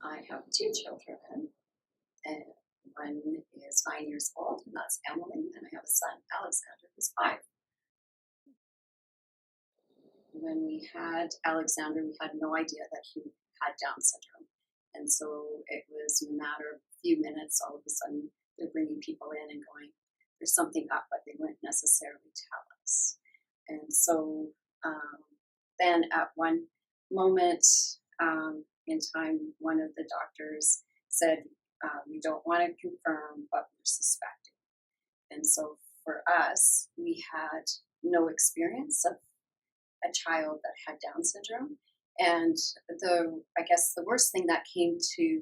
I have two children, and one is 9 years old, and that's Emily, and I have a son, Alexander, who's 5. When we had Alexander, we had no idea that he had Down syndrome. And so it was a matter of a few minutes, all of a sudden, they're bringing people in and going, there's something up, but they wouldn't necessarily tell us. And so then at one moment in time, one of the doctors said, we don't want to confirm, but we're suspecting. And so for us, we had no experience of a child that had Down syndrome. And I guess the worst thing that came to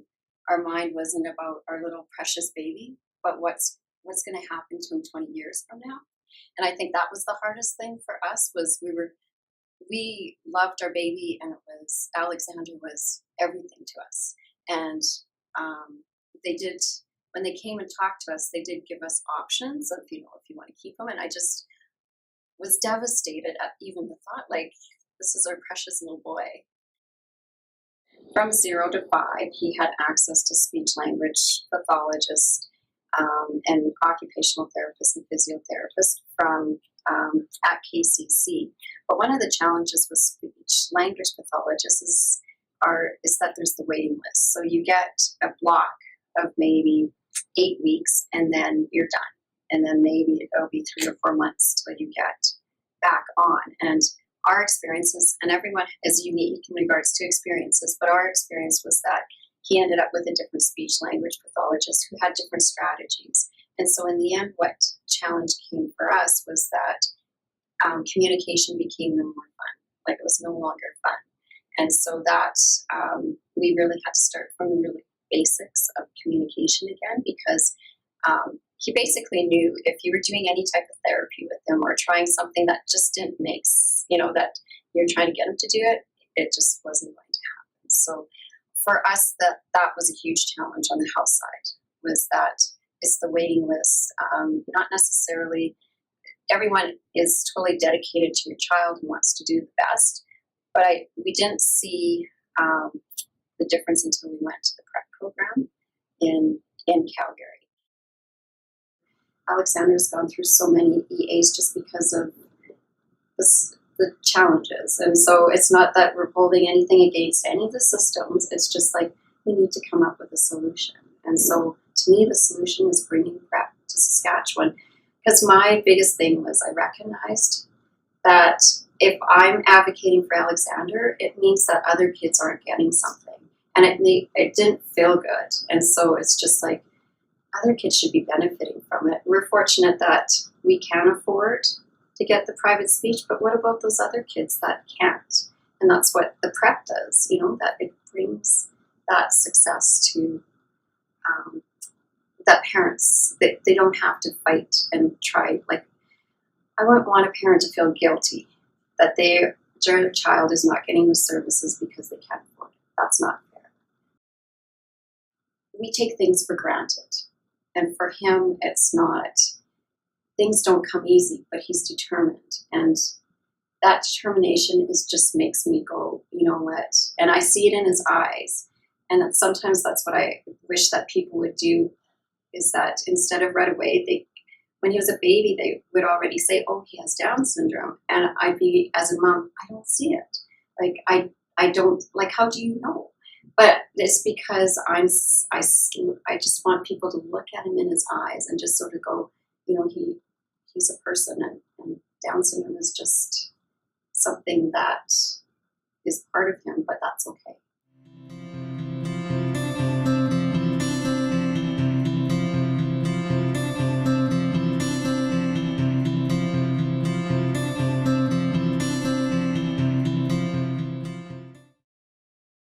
our mind wasn't about our little precious baby, but what's going to happen to him 20 years from now. And I think that was the hardest thing for us was we loved our baby, and Alexander was everything to us. And when they came and talked to us, they did give us options of, if you want to keep him. And I just was devastated at even the thought, like, this is our precious little boy. From 0 to 5, he had access to speech language pathologists and occupational therapists and physiotherapists from at KCC. But one of the challenges with speech language pathologists is that there's the waiting list. So you get a block of maybe 8 weeks, and then you're done. And then maybe it'll be 3 or 4 months till you get back on. And our experiences, and everyone is unique in regards to experiences, but our experience was that he ended up with a different speech language pathologist who had different strategies. And so in the end, what challenge came for us was that communication became no more fun. Like, it was no longer fun. And so that we really had to start from the really basics of communication again, because he basically knew if you were doing any type of therapy with him or trying something that just didn't make, that you're trying to get him to do it, it just wasn't going to happen. So for us, that was a huge challenge on the health side, was that it's the waiting list. Not necessarily everyone is totally dedicated to your child and wants to do the best, but we didn't see the difference until we went to the prep program in Calgary. Alexander's gone through so many EAs just because of the challenges. And so it's not that we're holding anything against any of the systems. It's just like we need to come up with a solution. And so to me, the solution is bringing prep to Saskatchewan. Because my biggest thing was I recognized that if I'm advocating for Alexander, it means that other kids aren't getting something. And it didn't feel good. And so it's just like, other kids should be benefiting from it. We're fortunate that we can afford to get the private speech, but what about those other kids that can't? And that's what the prep does, that it brings that success to that parents, they don't have to fight and try. Like, I wouldn't want a parent to feel guilty that their child is not getting the services because they can't afford it. That's not fair. We take things for granted. And for him, it's not, things don't come easy, but he's determined. And that determination just makes me go, you know what? And I see it in his eyes. And sometimes that's what I wish that people would do, is that instead of right away, when he was a baby, they would already say, oh, he has Down syndrome. And I'd be, as a mom, I don't see it. Like, I don't, like, how do you know? But it's because I just want people to look at him in his eyes and just sort of go, he's a person, and Down syndrome is just something that is part of him, but that's okay.